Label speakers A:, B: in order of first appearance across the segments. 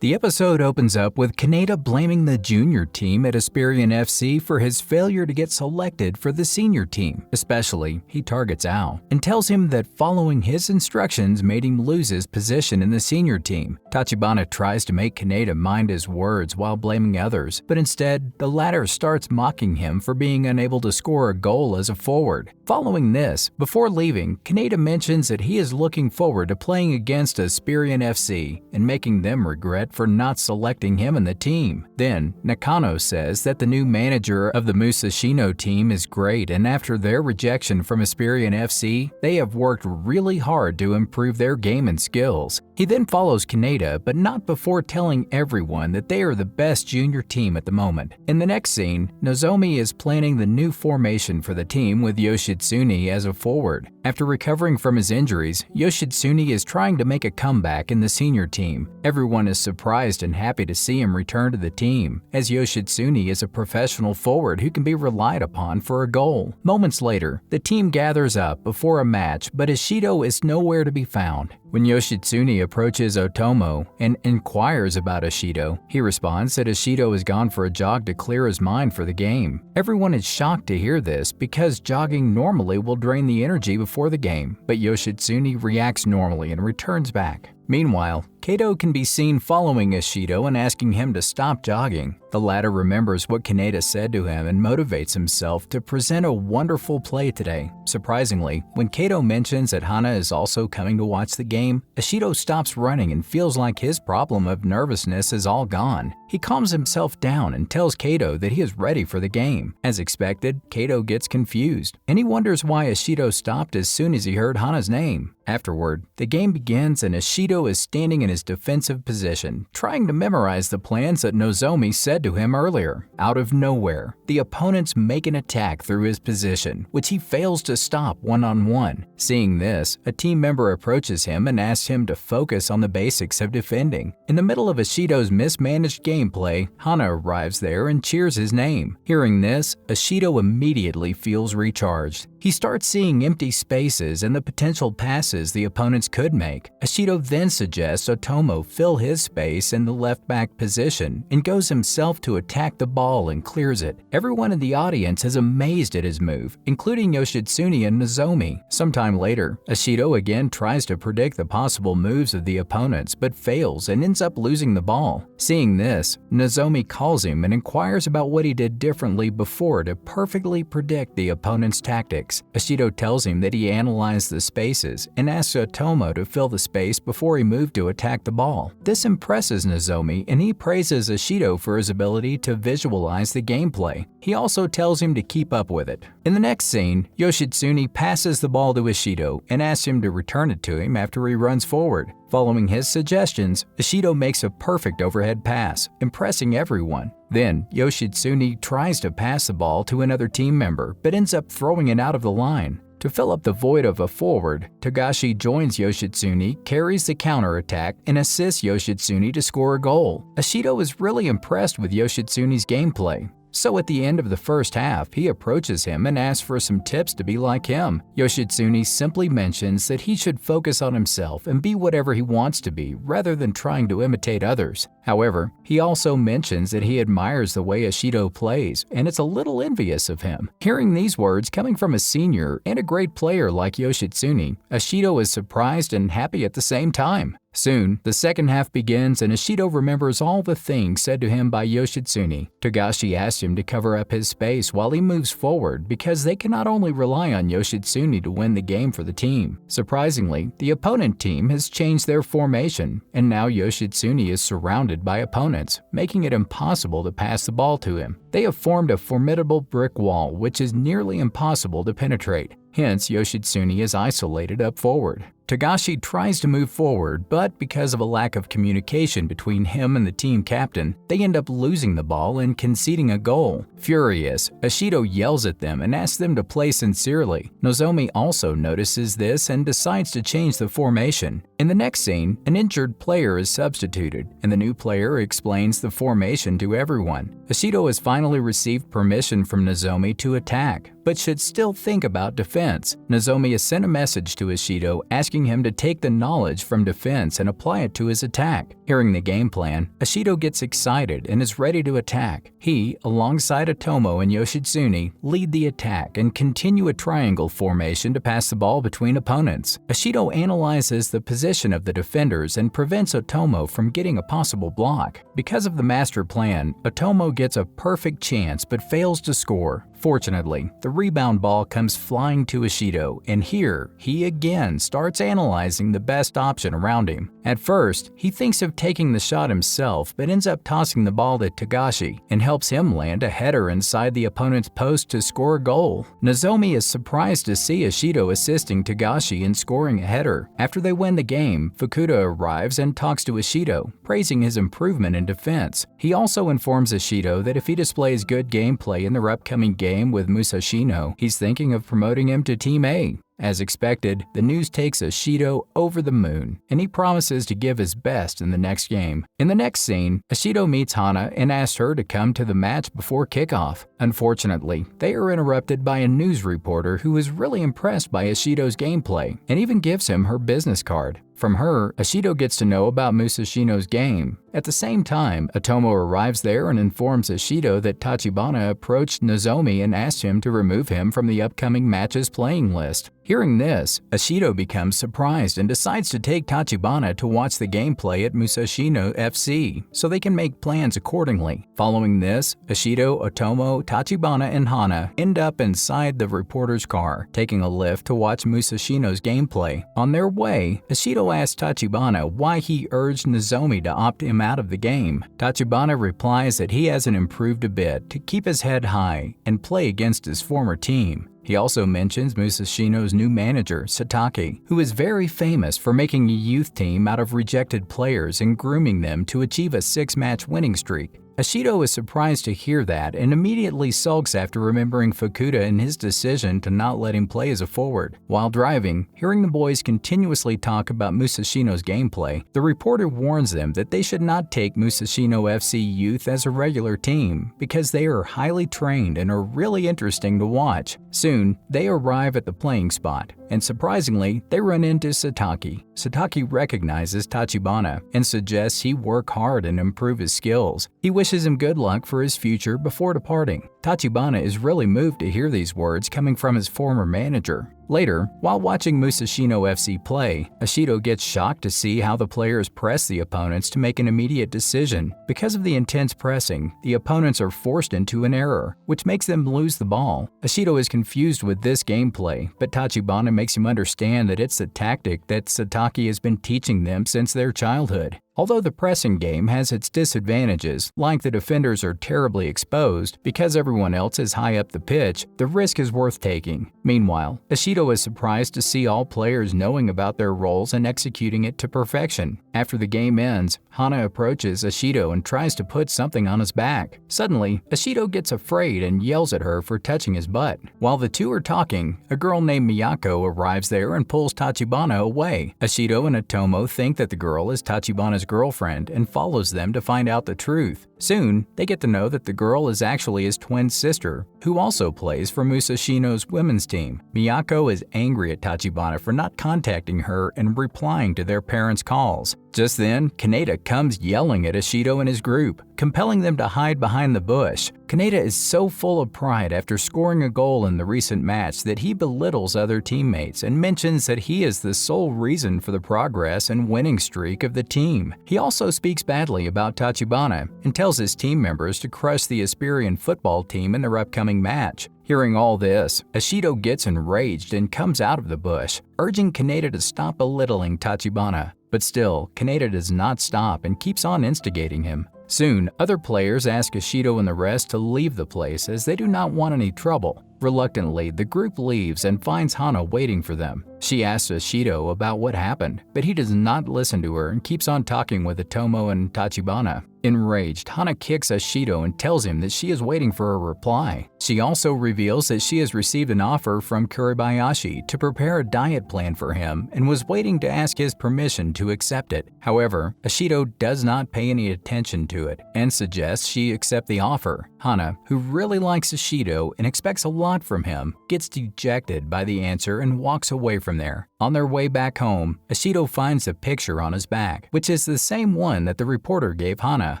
A: The episode opens up with Kaneda blaming the junior team at Aspirian FC for his failure to get selected for the senior team. Especially, he targets Ao and tells him that following his instructions made him lose his position in the senior team. Tachibana tries to make Kaneda mind his words while blaming others, but instead, the latter starts mocking him for being unable to score a goal as a forward. Following this, before leaving, Kaneda mentions that he is looking forward to playing against Aspirian FC and making them regret for not selecting him in the team. Then, Nakano says that the new manager of the Musashino team is great, and after their rejection from Aspirian FC, they have worked really hard to improve their game and skills. He then follows Kaneda, but not before telling everyone that they are the best junior team at the moment. In the next scene, Nozomi is planning the new formation for the team with Yoshitsune as a forward. After recovering from his injuries, Yoshitsune is trying to make a comeback in the senior team. Everyone is surprised and happy to see him return to the team, as Yoshitsune is a professional forward who can be relied upon for a goal. Moments later, the team gathers up before a match, but Ashito is nowhere to be found. When Yoshitsune approaches Otomo and inquires about Ashito, he responds that Ashito has gone for a jog to clear his mind for the game. Everyone is shocked to hear this because jogging normally will drain the energy before the game, but Yoshitsune reacts normally and returns back. Meanwhile, Kato can be seen following Ashito and asking him to stop jogging. The latter remembers what Kaneda said to him and motivates himself to present a wonderful play today. Surprisingly, when Kato mentions that Hana is also coming to watch the game, Ashito stops running and feels like his problem of nervousness is all gone. He calms himself down and tells Kato that he is ready for the game. As expected, Kato gets confused, and he wonders why Ashito stopped as soon as he heard Hana's name. Afterward, the game begins and Ashito is standing in his defensive position, trying to memorize the plans that Nozomi said to him earlier. Out of nowhere, the opponents make an attack through his position, which he fails to stop one-on-one. Seeing this, a team member approaches him and asks him to focus on the basics of defending. In the middle of Ashito's mismanaged gameplay, Hana arrives there and cheers his name. Hearing this, Ashito immediately feels recharged. He starts seeing empty spaces and the potential passes the opponents could make. Ashito then suggests Otomo fill his space in the left-back position and goes himself to attack the ball and clears it. Everyone in the audience is amazed at his move, including Yoshitsune and Nozomi. Sometime later, Ashito again tries to predict the possible moves of the opponents but fails and ends up losing the ball. Seeing this, Nozomi calls him and inquires about what he did differently before to perfectly predict the opponent's tactics. Ashito tells him that he analyzed the spaces and asks Otomo to fill the space before he moved to attack the ball. This impresses Nozomi and he praises Ashito for his ability to visualize the gameplay. He also tells him to keep up with it. In the next scene, Yoshitsune passes the ball to Ashito and asks him to return it to him after he runs forward. Following his suggestions, Ashito makes a perfect overhead pass, impressing everyone. Then, Yoshitsune tries to pass the ball to another team member, but ends up throwing it out of the line. To fill up the void of a forward, Togashi joins Yoshitsune, carries the counterattack, and assists Yoshitsune to score a goal. Ashito is really impressed with Yoshitsune's gameplay. So at the end of the first half, he approaches him and asks for some tips to be like him. Yoshitsune simply mentions that he should focus on himself and be whatever he wants to be rather than trying to imitate others. However, he also mentions that he admires the way Ashito plays and is a little envious of him. Hearing these words coming from a senior and a great player like Yoshitsune, Ashito is surprised and happy at the same time. Soon, the second half begins and Ashito remembers all the things said to him by Yoshitsune. Togashi asks him to cover up his space while he moves forward because they cannot only rely on Yoshitsune to win the game for the team. Surprisingly, the opponent team has changed their formation, and now Yoshitsune is surrounded by opponents, making it impossible to pass the ball to him. They have formed a formidable brick wall which is nearly impossible to penetrate. Hence, Yoshitsune is isolated up forward. Togashi tries to move forward, but because of a lack of communication between him and the team captain, they end up losing the ball and conceding a goal. Furious, Ashito yells at them and asks them to play sincerely. Nozomi also notices this and decides to change the formation. In the next scene, an injured player is substituted, and the new player explains the formation to everyone. Ashito has finally received permission from Nozomi to attack, but should still think about defense. Nozomi has sent a message to Ashito asking asking him to take the knowledge from defense and apply it to his attack. Hearing the game plan, Ashito gets excited and is ready to attack. He, alongside Otomo and Yoshitsune, lead the attack and continue a triangle formation to pass the ball between opponents. Ashito analyzes the position of the defenders and prevents Otomo from getting a possible block. Because of the master plan, Otomo gets a perfect chance but fails to score. Fortunately, the rebound ball comes flying to Ashito, and here he again starts analyzing the best option around him. At first, he thinks of taking the shot himself but ends up tossing the ball to Tagashi and helps him land a header inside the opponent's post to score a goal. Nozomi is surprised to see Ashito assisting Tagashi in scoring a header. After they win the game, Fukuda arrives and talks to Ashito, praising his improvement in defense. He also informs Ashito that if he displays good gameplay in their upcoming game with Musashino, he's thinking of promoting him to Team A. As expected, the news takes Ashito over the moon, and he promises to give his best in the next game. In the next scene, Ashito meets Hana and asks her to come to the match before kickoff. Unfortunately, they are interrupted by a news reporter who is really impressed by Ashito's gameplay and even gives him her business card. From her, Ashito gets to know about Musashino's game. At the same time, Otomo arrives there and informs Ashito that Tachibana approached Nozomi and asked him to remove him from the upcoming match's playing list. Hearing this, Ashito becomes surprised and decides to take Tachibana to watch the gameplay at Musashino FC so they can make plans accordingly. Following this, Ashito, Otomo, Tachibana, and Hana end up inside the reporter's car, taking a lift to watch Musashino's gameplay. On their way, Ashito asks Tachibana why he urged Nozomi to opt him out of the game. Tachibana replies that he hasn't improved a bit to keep his head high and play against his former team. He also mentions Musashino's new manager, Satake, who is very famous for making a youth team out of rejected players and grooming them to achieve a 6-match winning streak. Ashito is surprised to hear that and immediately sulks after remembering Fukuda and his decision to not let him play as a forward. While driving, hearing the boys continuously talk about Musashino's gameplay, the reporter warns them that they should not take Musashino FC youth as a regular team because they are highly trained and are really interesting to watch. Soon, they arrive at the playing spot, and surprisingly, they run into Satake. Satake recognizes Tachibana and suggests he work hard and improve his skills. He wishes him good luck for his future before departing. Tachibana is really moved to hear these words coming from his former manager. Later, while watching Musashino FC play, Ashito gets shocked to see how the players press the opponents to make an immediate decision. Because of the intense pressing, the opponents are forced into an error, which makes them lose the ball. Ashito is confused with this gameplay, but Tachibana makes him understand that it's a tactic that Satake has been teaching them since their childhood. Although the pressing game has its disadvantages, like the defenders are terribly exposed because everyone else is high up the pitch, the risk is worth taking. Meanwhile, Ashito is surprised to see all players knowing about their roles and executing it to perfection. After the game ends, Hana approaches Ashito and tries to put something on his back. Suddenly, Ashito gets afraid and yells at her for touching his butt. While the two are talking, a girl named Miyako arrives there and pulls Tachibana away. Ashito and Otomo think that the girl is Tachibana's girlfriend and follows them to find out the truth. Soon, they get to know that the girl is actually his twin sister, who also plays for Musashino's women's team. Miyako is angry at Tachibana for not contacting her and replying to their parents' calls. Just then, Kaneda comes yelling at Ashito and his group, compelling them to hide behind the bush. Kaneda is so full of pride after scoring a goal in the recent match that he belittles other teammates and mentions that he is the sole reason for the progress and winning streak of the team. He also speaks badly about Tachibana and tells his team members to crush the Aspirian football team in their upcoming match. Hearing all this, Ashito gets enraged and comes out of the bush, urging Kaneda to stop belittling Tachibana. But still, Kaneda does not stop and keeps on instigating him. Soon, other players ask Ashito and the rest to leave the place as they do not want any trouble. Reluctantly, the group leaves and finds Hana waiting for them. She asks Ashito about what happened, but he does not listen to her and keeps on talking with Otomo and Tachibana. Enraged, Hana kicks Ashito and tells him that she is waiting for a reply. She also reveals that she has received an offer from Kuribayashi to prepare a diet plan for him and was waiting to ask his permission to accept it. However, Ashito does not pay any attention to to it and suggests she accept the offer. Hana, who really likes Ashito and expects a lot from him, gets dejected by the answer and walks away from there. On their way back home, Ashito finds a picture on his back, which is the same one that the reporter gave Hana.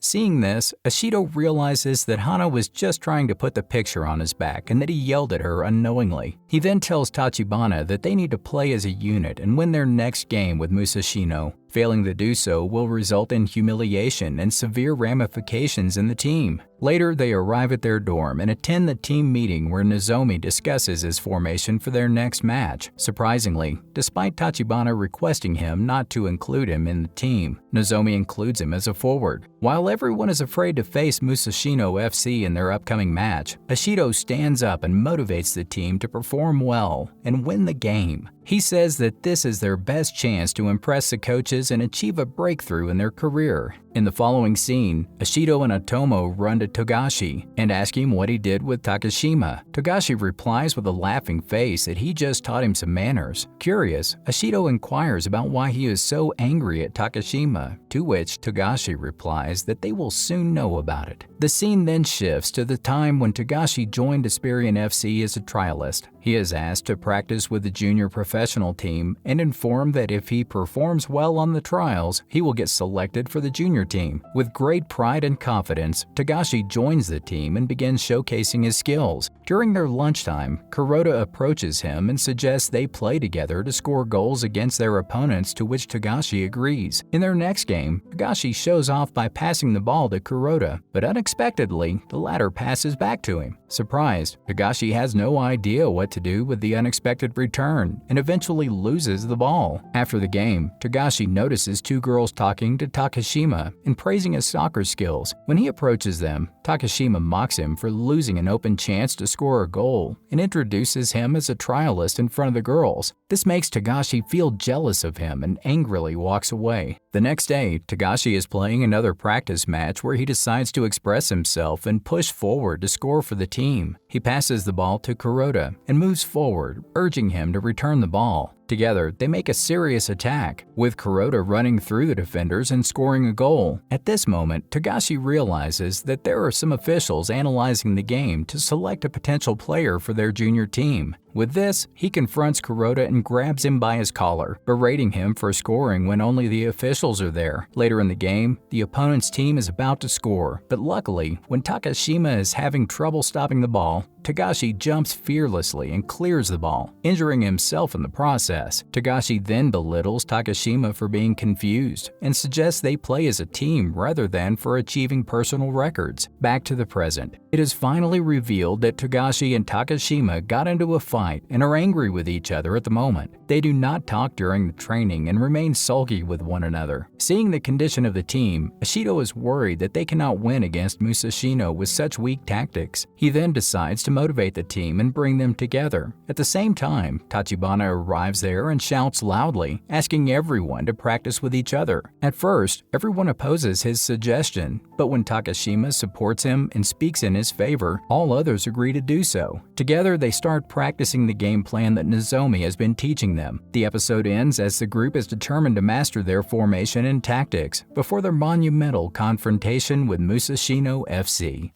A: Seeing this, Ashito realizes that Hana was just trying to put the picture on his back and that he yelled at her unknowingly. He then tells Tachibana that they need to play as a unit and win their next game with Musashino. Failing to do so will result in humiliation and severe ramifications in the team. Later, they arrive at their dorm and attend the team meeting where Nozomi discusses his formation for their next match. Surprisingly, despite Tachibana requesting him not to include him in the team, Nozomi includes him as a forward. While everyone is afraid to face Musashino FC in their upcoming match, Ashito stands up and motivates the team to perform well and win the game. He says that this is their best chance to impress the coaches and achieve a breakthrough in their career. In the following scene, Ashito and Otomo run to Togashi and ask him what he did with Takashima. Togashi replies with a laughing face that he just taught him some manners. Curious, Ashito inquires about why he is so angry at Takashima, to which Togashi replies that they will soon know about it. The scene then shifts to the time when Togashi joined Esperion FC as a trialist. He is asked to practice with the junior professional team and informed that if he performs well on the trials, he will get selected for the junior team. With great pride and confidence, Togashi joins the team and begins showcasing his skills. During their lunchtime, Kuroda approaches him and suggests they play together to score goals against their opponents, to which Togashi agrees. In their next game, Togashi shows off by passing the ball to Kuroda, but unexpectedly, the latter passes back to him. Surprised, Togashi has no idea what to do with the unexpected return and eventually loses the ball. After the game, Togashi notices two girls talking to Takashima and praising his soccer skills. When he approaches them, Takashima mocks him for losing an open chance to score a goal and introduces him as a trialist in front of the girls. This makes Togashi feel jealous of him and angrily walks away. The next day, Togashi is playing another practice match where he decides to express himself and push forward to score for the team. He passes the ball to Kuroda and moves forward, urging him to return the ball. Together, they make a serious attack, with Kuroda running through the defenders and scoring a goal. At this moment, Togashi realizes that there are some officials analyzing the game to select a potential player for their junior team. With this, he confronts Kuroda and grabs him by his collar, berating him for scoring when only the officials are there. Later in the game, the opponent's team is about to score, but luckily, when Takashima is having trouble stopping the ball, Togashi jumps fearlessly and clears the ball, injuring himself in the process. Togashi then belittles Takashima for being confused and suggests they play as a team rather than for achieving personal records. Back to the present. It is finally revealed that Togashi and Takashima got into a fight and are angry with each other at the moment. They do not talk during the training and remain sulky with one another. Seeing the condition of the team, Ashito is worried that they cannot win against Musashino with such weak tactics. He then decides to motivate the team and bring them together. At the same time, Tachibana arrives there and shouts loudly, asking everyone to practice with each other. At first, everyone opposes his suggestion, but when Takashima supports him and speaks in his favor, all others agree to do so. Together, they start practicing the game plan that Nozomi has been teaching them. The episode ends as the group is determined to master their formation and tactics before their monumental confrontation with Musashino FC.